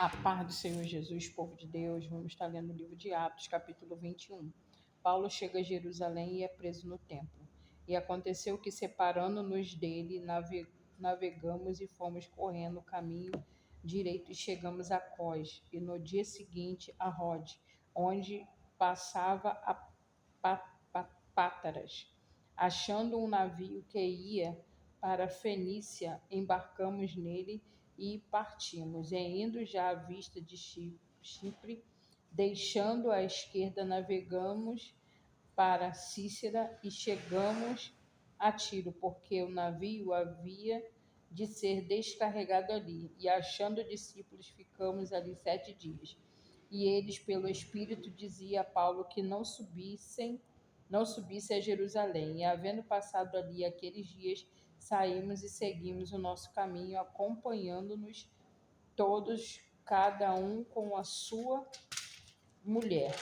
A paz do Senhor Jesus, povo de Deus, vamos estar lendo o livro de Atos, capítulo 21. Paulo chega a Jerusalém e é preso no templo. E aconteceu que, separando-nos dele, navegamos e fomos correndo o caminho direito e chegamos a Cós, e no dia seguinte a Rode, onde passava a Pátaras. Achando um navio que ia para Fenícia, embarcamos nele e partimos. E indo já à vista de Chipre, deixando à esquerda, navegamos para Cícera e chegamos a Tiro, porque o navio havia de ser descarregado ali. E achando discípulos, ficamos ali 7 dias. E eles, pelo Espírito, dizia a Paulo que não subisse a Jerusalém. E havendo passado ali aqueles dias, saímos e seguimos o nosso caminho, acompanhando-nos todos, cada um com a sua mulher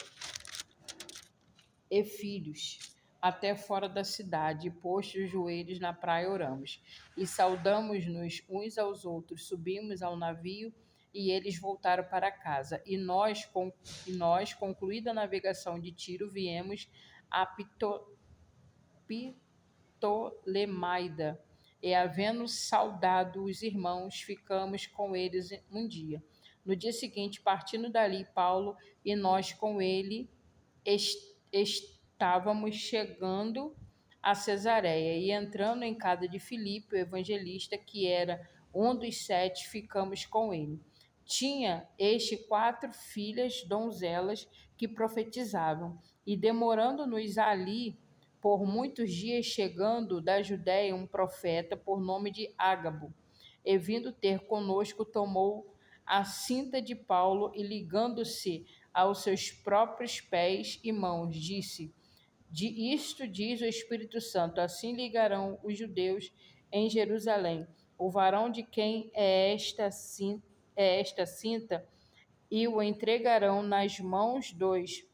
e filhos, até fora da cidade, e postos os joelhos na praia, oramos. E saudamos-nos uns aos outros, subimos ao navio, e eles voltaram para casa. E nós, concluída a navegação de Tiro, viemos a Ptolemaida, e havendo saudado os irmãos, ficamos com eles um dia. No dia seguinte, partindo dali, Paulo e nós com ele estávamos chegando a Cesareia, e entrando em casa de Filipe, o evangelista, que era um dos 7, ficamos com ele. Tinha este 4 filhas donzelas que profetizavam, e demorando-nos ali por muitos dias, chegando da Judéia um profeta por nome de Ágabo, e vindo ter conosco, tomou a cinta de Paulo e, ligando-se aos seus próprios pés e mãos, disse: De isto diz o Espírito Santo: assim ligarão os judeus em Jerusalém o varão de quem é esta cinta, e o entregarão nas mãos dos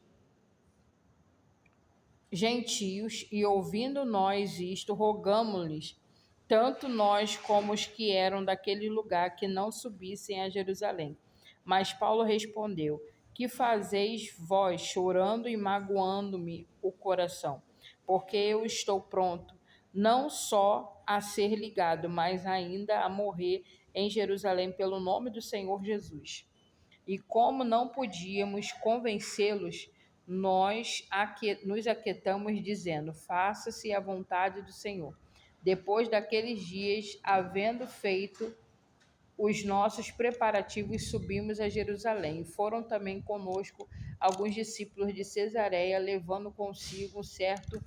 gentios. E ouvindo nós isto, rogamo-lhes, tanto nós como os que eram daquele lugar, que não subissem a Jerusalém. Mas Paulo respondeu: Que fazeis vós, chorando e magoando-me o coração? Porque eu estou pronto, não só a ser ligado, mas ainda a morrer em Jerusalém pelo nome do Senhor Jesus. E como não podíamos convencê-los, nós nos aquietamos, dizendo: Faça-se a vontade do Senhor. Depois daqueles dias, havendo feito os nossos preparativos, subimos a Jerusalém. E foram também conosco alguns discípulos de Cesareia, levando consigo um certo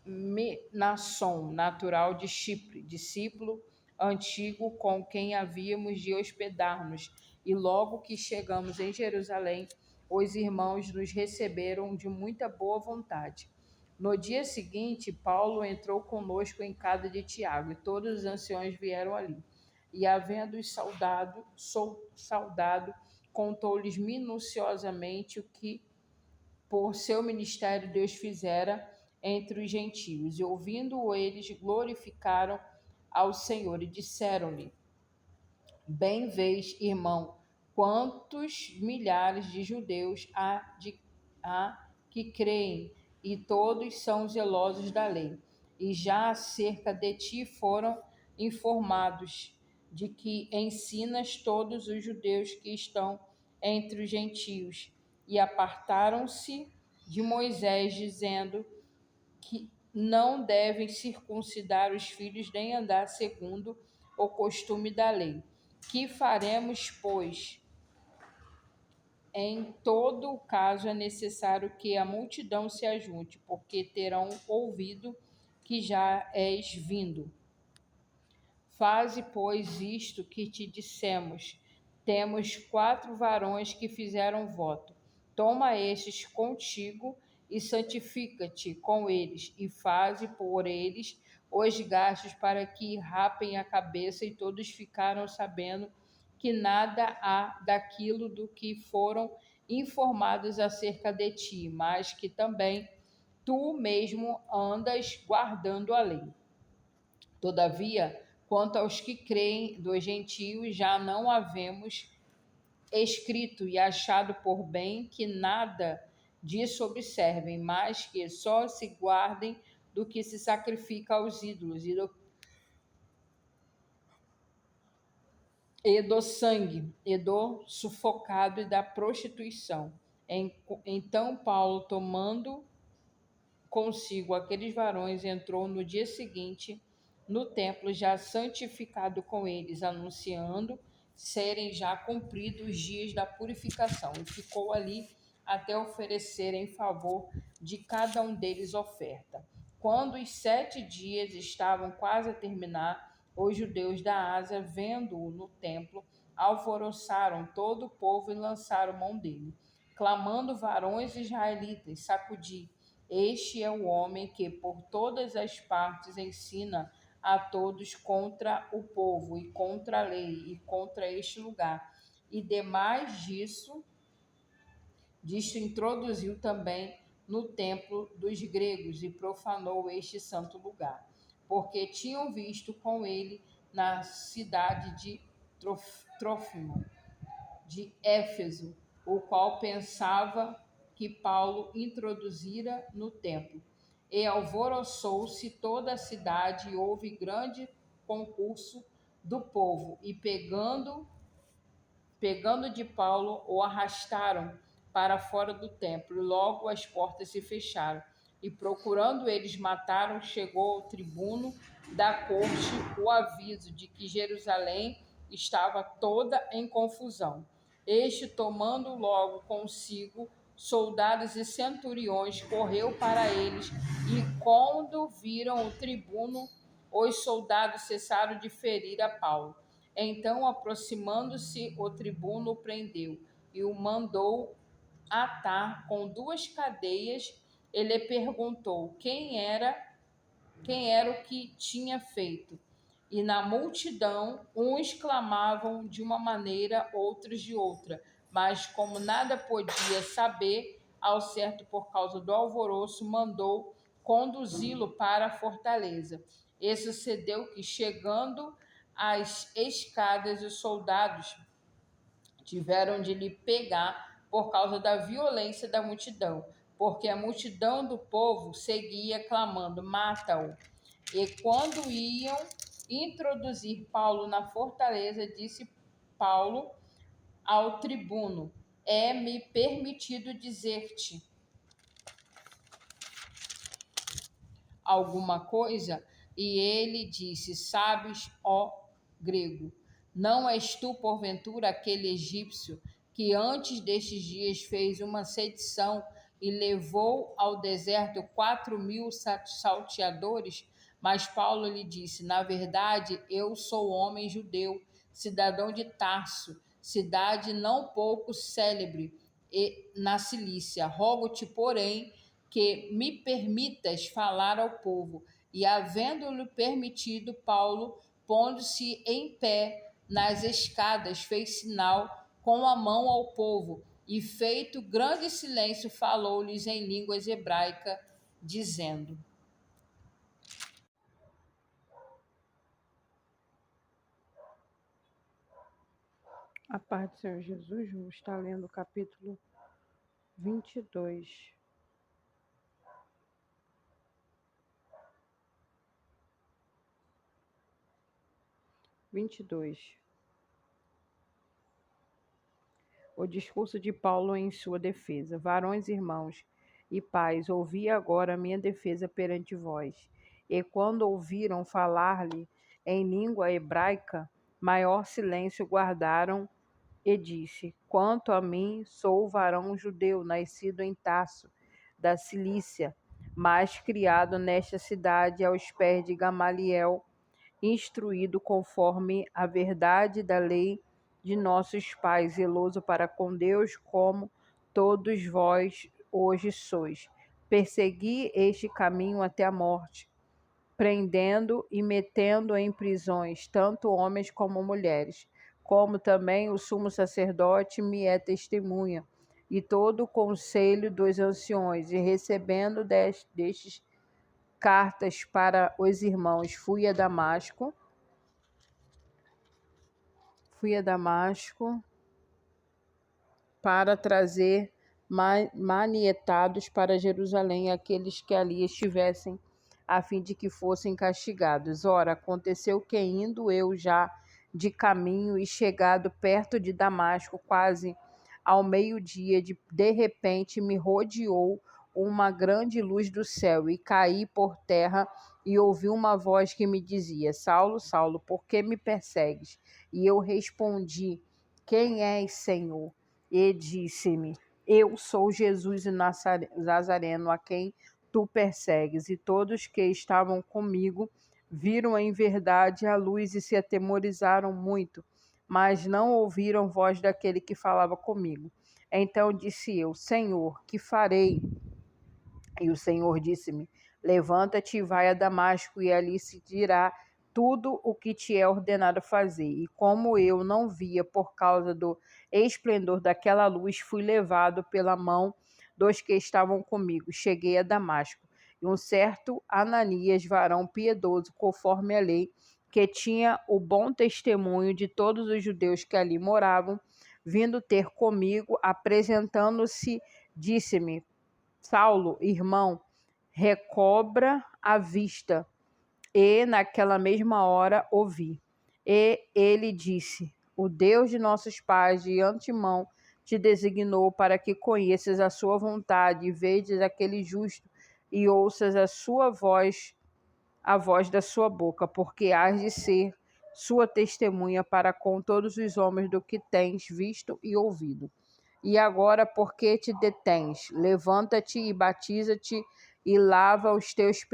Mnason, natural de Chipre, discípulo antigo com quem havíamos de hospedar-nos. E logo que chegamos em Jerusalém, os irmãos nos receberam de muita boa vontade. No dia seguinte, Paulo entrou conosco em casa de Tiago, e todos os anciões vieram ali. E, havendo-os saudado, contou-lhes minuciosamente o que por seu ministério Deus fizera entre os gentios. E ouvindo-o, eles glorificaram ao Senhor e disseram-lhe: Bem vês, irmão, quantos milhares de judeus há que creem, e todos são zelosos da lei. E já acerca de ti foram informados, de que ensinas todos os judeus que estão entre os gentios. E apartaram-se de Moisés, dizendo que não devem circuncidar os filhos, nem andar segundo o costume da lei. Que faremos, pois? Em todo o caso é necessário que a multidão se ajunte, porque terão ouvido que já és vindo. Faze, pois, isto que te dissemos. Temos 4 varões que fizeram voto. Toma estes contigo e santifica-te com eles, e faze por eles os gastos para que rapem a cabeça. E todos ficaram sabendo que nada há daquilo do que foram informados acerca de ti, mas que também tu mesmo andas guardando a lei. Todavia, Quanto aos que creem dos gentios, já não havemos escrito e achado por bem que nada disso observem, mas que só se guardem do que se sacrifica aos ídolos e do sangue, e do sufocado e da prostituição. Então Paulo, tomando consigo aqueles varões, entrou no dia seguinte no templo, já santificado com eles, anunciando serem já cumpridos os dias da purificação, e ficou ali até oferecer em favor de cada um deles oferta. Quando os 7 dias estavam quase a terminar, os judeus da Ásia, vendo-o no templo, alvoroçaram todo o povo e lançaram mão dele, clamando: varões israelitas, sacudi. Este é o homem que por todas as partes ensina a todos contra o povo e contra a lei e contra este lugar. E demais disto introduziu também no templo dos gregos e profanou este santo lugar, porque tinham visto com ele na cidade de Trófimo, de Éfeso, o qual pensava que Paulo introduzira no templo. E alvoroçou-se toda a cidade e houve grande concurso do povo, e pegando de Paulo, o arrastaram para fora do templo, e logo as portas se fecharam. E procurando eles mataram, chegou ao tribuno da corte o aviso de que Jerusalém estava toda em confusão. Este, tomando logo consigo soldados e centuriões, correu para eles, e quando viram o tribuno, os soldados cessaram de ferir a Paulo. Então, aproximando-se, o tribuno o prendeu e o mandou atar com 2 cadeias. Ele perguntou quem era o que tinha feito. E na multidão, uns clamavam de uma maneira, outros de outra. Mas como nada podia saber ao certo por causa do alvoroço, mandou conduzi-lo para a fortaleza. E sucedeu que, chegando às escadas, os soldados tiveram de lhe pegar por causa da violência da multidão, porque a multidão do povo seguia clamando: mata-o. E quando iam introduzir Paulo na fortaleza, disse Paulo ao tribuno: é-me permitido dizer-te alguma coisa? E ele disse: sabes, ó grego, não és tu porventura aquele egípcio que antes destes dias fez uma sedição e levou ao deserto 4.000 salteadores? Mas Paulo lhe disse: na verdade, eu sou homem judeu, cidadão de Tarso, cidade não pouco célebre na Cilícia. Rogo-te, porém, que me permitas falar ao povo. E havendo-lhe permitido, Paulo, pondo-se em pé nas escadas, fez sinal com a mão ao povo, e feito grande silêncio, falou-lhes em línguas hebraica, dizendo: A paz do Senhor Jesus, vamos estar lendo o capítulo 22. 22. O discurso de Paulo em sua defesa. Varões, irmãos e pais, ouvi agora a minha defesa perante vós. E quando ouviram falar-lhe em língua hebraica, maior silêncio guardaram. E disse: quanto a mim, sou varão judeu, nascido em Tarso, da Cilícia, mas criado nesta cidade aos pés de Gamaliel, instruído conforme a verdade da lei de nossos pais, zeloso para com Deus, como todos vós hoje sois. Persegui este caminho até a morte, prendendo e metendo em prisões tanto homens como mulheres, como também o sumo sacerdote me é testemunha, e todo o conselho dos anciões, e recebendo destes cartas para os irmãos, fui a Damasco, Fui a Damasco para trazer manietados para Jerusalém aqueles que ali estivessem, a fim de que fossem castigados. Ora, aconteceu que indo eu já de caminho e chegado perto de Damasco, quase ao meio-dia, de repente me rodeou uma grande luz do céu e caí por terra e ouvi uma voz que me dizia: Saulo, Saulo, por que me persegues? E eu respondi: Quem és, Senhor? E disse-me: Eu sou Jesus de Nazareno, a quem tu persegues. E todos que estavam comigo viram em verdade a luz e se atemorizaram muito, mas não ouviram voz daquele que falava comigo. Então disse eu: Senhor, que farei? E o Senhor disse-me: Levanta-te e vai a Damasco, e ali se dirá tudo o que te é ordenado fazer. E como eu não via por causa do esplendor daquela luz, fui levado pela mão dos que estavam comigo. Cheguei a Damasco. E um certo Ananias, varão piedoso, conforme a lei, que tinha o bom testemunho de todos os judeus que ali moravam, vindo ter comigo, apresentando-se, disse-me: Saulo, irmão, recobra a vista. E naquela mesma hora ouvi. E ele disse: O Deus de nossos pais de antemão te designou para que conheças a sua vontade e vejas aquele justo e ouças a voz da sua boca, porque hás de ser sua testemunha para com todos os homens do que tens visto e ouvido. E agora, por que te detens? Levanta-te e batiza-te e lava os teus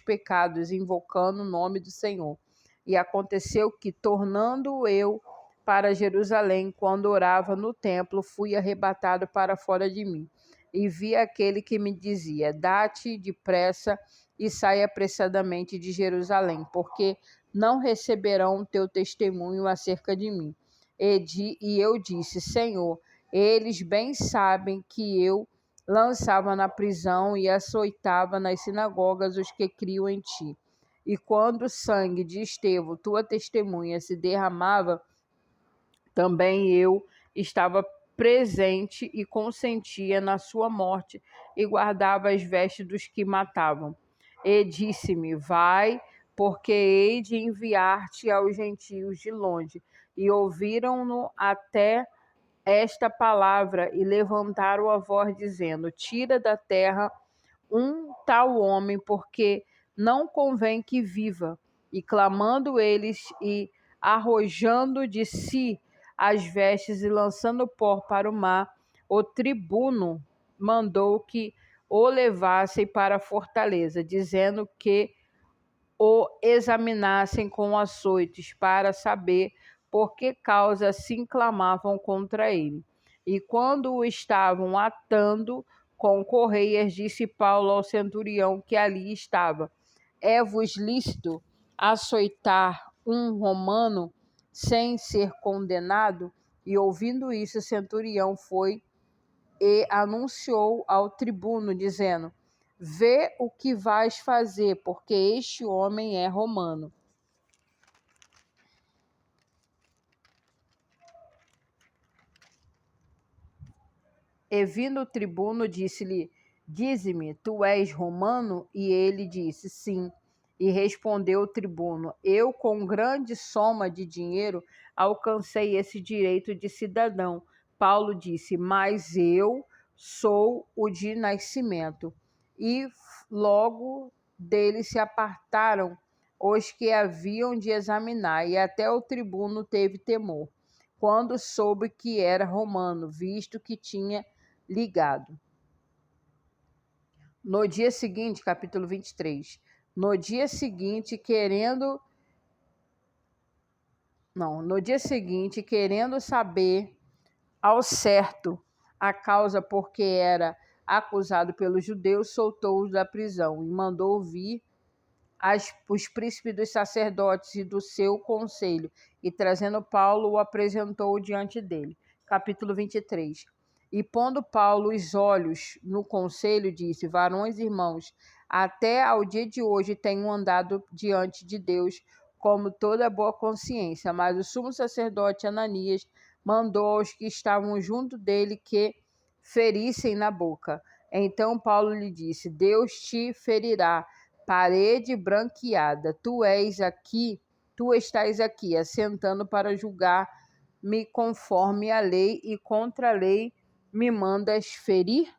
pecados, invocando o nome do Senhor. E aconteceu que, tornando eu para Jerusalém, quando orava no templo, fui arrebatado para fora de mim. E vi aquele que me dizia: Dá-te depressa e sai apressadamente de Jerusalém, porque não receberão teu testemunho acerca de mim. E eu disse: Senhor, eles bem sabem que eu lançava na prisão e açoitava nas sinagogas os que criam em ti. E quando o sangue de Estevão, tua testemunha, se derramava, também eu estava presente e consentia na sua morte e guardava as vestes dos que matavam. E disse-me: Vai, porque hei de enviar-te aos gentios de longe. E ouviram-no até esta palavra e levantaram a voz, dizendo: Tira da terra um tal homem, porque não convém que viva. E clamando eles e arrojando de si as vestes e lançando pó para o mar, o tribuno mandou que o levassem para a fortaleza, dizendo que o examinassem com açoites para saber por que causa assim clamavam contra ele. E quando o estavam atando com correias, disse Paulo ao centurião que ali estava: É-vos lícito açoitar um romano sem ser condenado? E ouvindo isso, o centurião foi e anunciou ao tribuno, dizendo: Vê o que vais fazer, porque este homem é romano. E vindo o tribuno, disse-lhe: Dize-me, tu és romano? E ele disse: Sim. E respondeu o tribuno: Eu, com grande soma de dinheiro, alcancei esse direito de cidadão. Paulo disse: Mas eu sou o de nascimento. E logo dele se apartaram os que haviam de examinar, e até o tribuno teve temor, quando soube que era romano, visto que tinha ligado. No dia seguinte, capítulo 23. No dia seguinte, querendo saber ao certo a causa por que era acusado pelos judeus, soltou-os da prisão e mandou vir os príncipes dos sacerdotes e do seu conselho, e trazendo Paulo, o apresentou diante dele. Capítulo 23. E pondo Paulo os olhos no conselho, disse: Varões irmãos, até ao dia de hoje tenho andado diante de Deus como toda boa consciência. Mas o sumo sacerdote Ananias mandou aos que estavam junto dele que ferissem na boca. Então Paulo lhe disse: Deus te ferirá, parede branqueada. Tu estás aqui, assentando para julgar-me conforme a lei, e contra a lei me mandas ferir?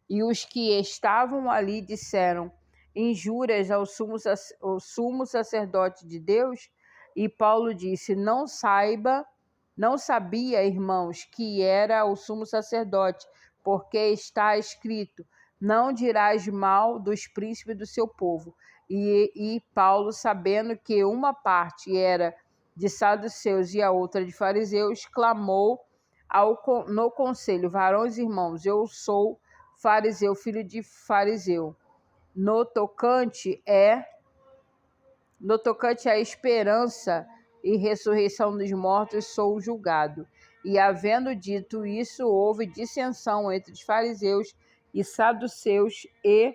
E os que estavam ali disseram injúrias ao sumo sacerdote de Deus. E Paulo disse: não sabia, irmãos, que era o sumo sacerdote, porque está escrito: não dirás mal dos príncipes do seu povo. E Paulo, sabendo que uma parte era de saduceus e a outra de fariseus, clamou no conselho: varões irmãos, eu sou fariseu, filho de fariseu. No tocante à esperança e ressurreição dos mortos, sou julgado. E havendo dito isso, houve dissensão entre os fariseus e saduceus, e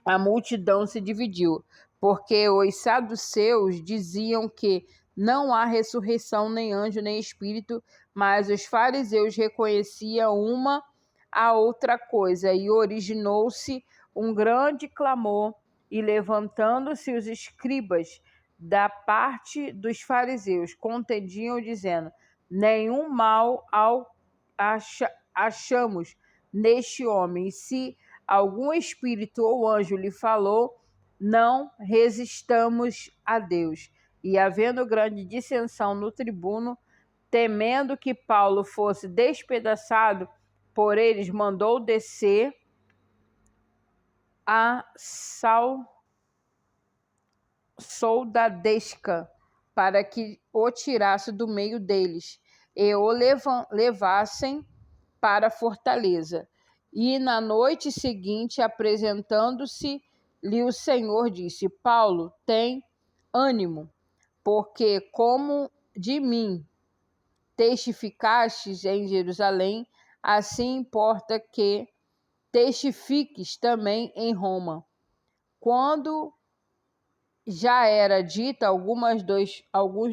a multidão se dividiu, porque os saduceus diziam que não há ressurreição, nem anjo, nem espírito, mas os fariseus reconheciam uma a outra coisa, e originou-se um grande clamor, e levantando-se os escribas da parte dos fariseus, contendiam, dizendo: nenhum mal achamos neste homem, e se algum espírito ou anjo lhe falou, não resistamos a Deus. E havendo grande dissensão no tribuno, temendo que Paulo fosse despedaçado por eles, mandou descer a soldadesca para que o tirasse do meio deles e o levassem para a fortaleza. E na noite seguinte, apresentando-se-lhe o Senhor, disse: Paulo, tem ânimo, porque como de mim testificastes em Jerusalém, assim importa que testifiques também em Roma. Quando já era dita, alguns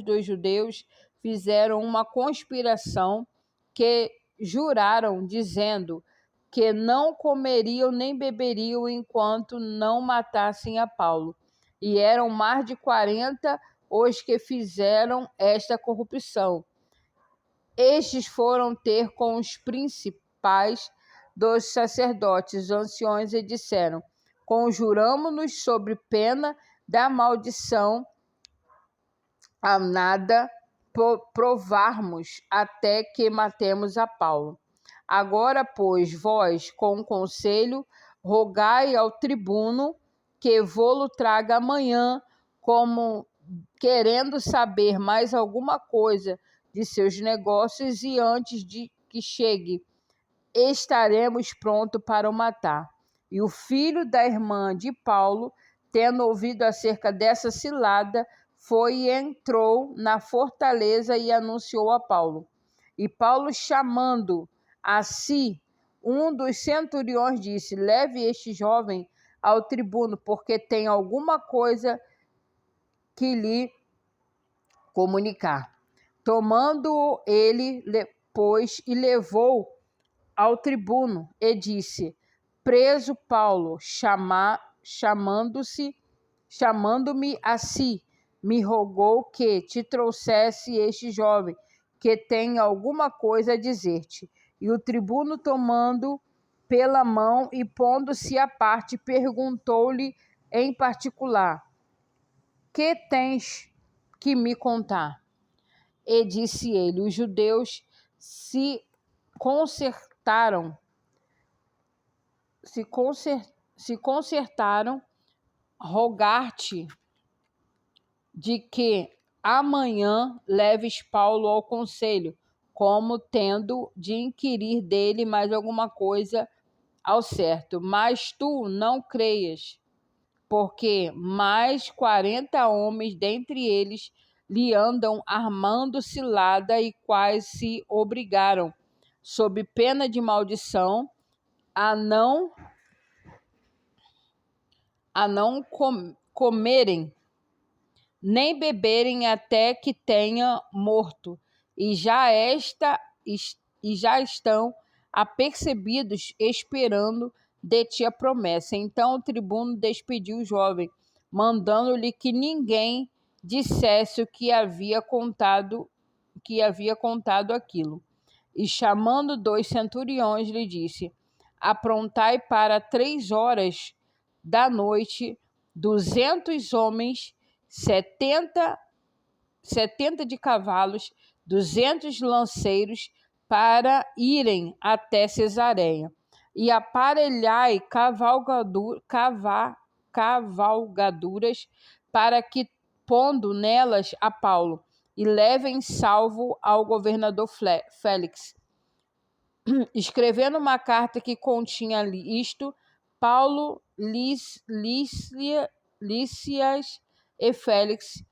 dos judeus fizeram uma conspiração, que juraram, dizendo que não comeriam nem beberiam enquanto não matassem a Paulo. E eram mais de 40 os que fizeram esta corrupção. Estes foram ter com os principais dos sacerdotes, anciões, e disseram: conjuramo-nos sobre pena da maldição a nada provarmos, até que matemos a Paulo. Agora, pois, vós, com conselho, rogai ao tribuno que vô-lo traga amanhã, como querendo saber mais alguma coisa de seus negócios, e antes de que chegue, estaremos prontos para o matar. E o filho da irmã de Paulo, tendo ouvido acerca dessa cilada, foi e entrou na fortaleza e anunciou a Paulo. E Paulo, chamando a si um dos centuriões, disse: leve este jovem ao tribuno, porque tem alguma coisa que lhe comunicar. Tomando ele, pois, e levou ao tribuno, e disse: preso Paulo, chamando-me a si, me rogou que te trouxesse este jovem, que tem alguma coisa a dizer-te. E o tribuno, tomando pela mão e pondo-se à parte, perguntou-lhe em particular: que tens que me contar? E disse ele: os judeus se concertaram rogar-te de que amanhã leves Paulo ao conselho, como tendo de inquirir dele mais alguma coisa ao certo. Mas tu não creias, porque mais 40 homens dentre eles lhe andam armando cilada, e quais se obrigaram, sob pena de maldição, a não comerem nem beberem até que tenha morto, e já estão apercebidos esperando de ti a promessa. Então o tribuno despediu o jovem, mandando-lhe que ninguém dissesse que havia contado aquilo. E chamando 2 centuriões, lhe disse: aprontai para 3 horas da noite 200 homens, 70 de cavalos, 200 lanceiros, para irem até Cesareia. E aparelhai cavalgaduras, para que, pondo nelas a Paulo, e levem salvo ao governador Félix. Escrevendo uma carta que continha isto, Paulo, Lícias e Félix,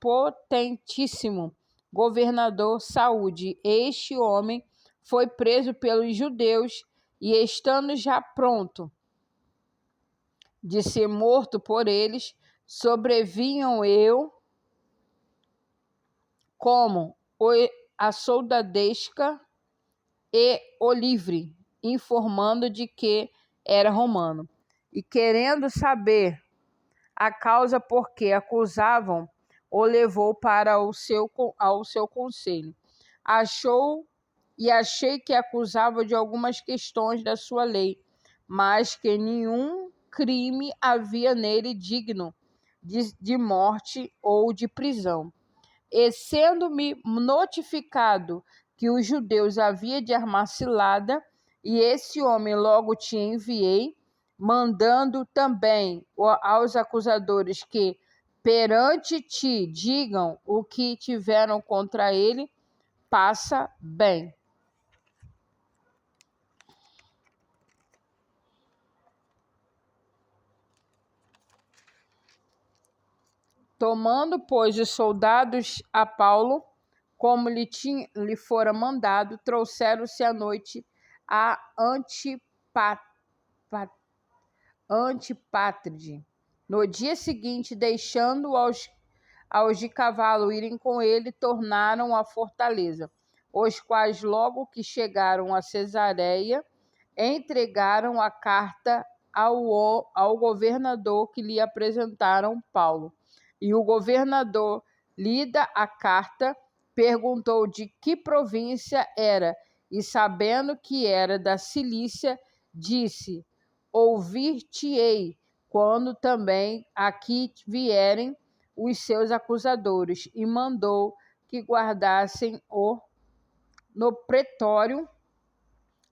potentíssimo governador Saúde. Este homem foi preso pelos judeus e, estando já pronto de ser morto por eles, sobrevinham eu como a soldadesca e o livre, informando de que era romano. E querendo saber a causa por que acusavam, o levou para ao seu conselho. Achei que acusava de algumas questões da sua lei, mas que nenhum crime havia nele digno de morte ou de prisão. E sendo-me notificado que os judeus havia de armar cilada, e esse homem logo te enviei, mandando também aos acusadores que perante ti digam o que tiveram contra ele, passa bem. Tomando, pois, os soldados a Paulo, como lhe fora mandado, trouxeram-se à noite a Antipátride. No dia seguinte, deixando aos de cavalo irem com ele, tornaram à fortaleza, os quais, logo que chegaram a Cesareia, entregaram a carta ao governador, que lhe apresentaram Paulo. E o governador, lida a carta, perguntou de que província era, e sabendo que era da Cilícia, disse: ouvir-te-ei quando também aqui vierem os seus acusadores, e mandou que guardassem no pretório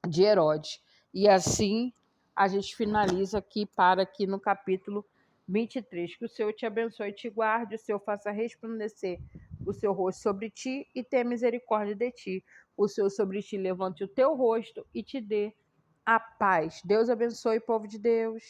de Herodes. E assim a gente finaliza aqui no capítulo 23. Que o Senhor te abençoe e te guarde, o Senhor faça resplandecer o seu rosto sobre ti e tenha misericórdia de ti. O Senhor sobre ti levante o teu rosto e te dê a paz. Deus abençoe, povo de Deus.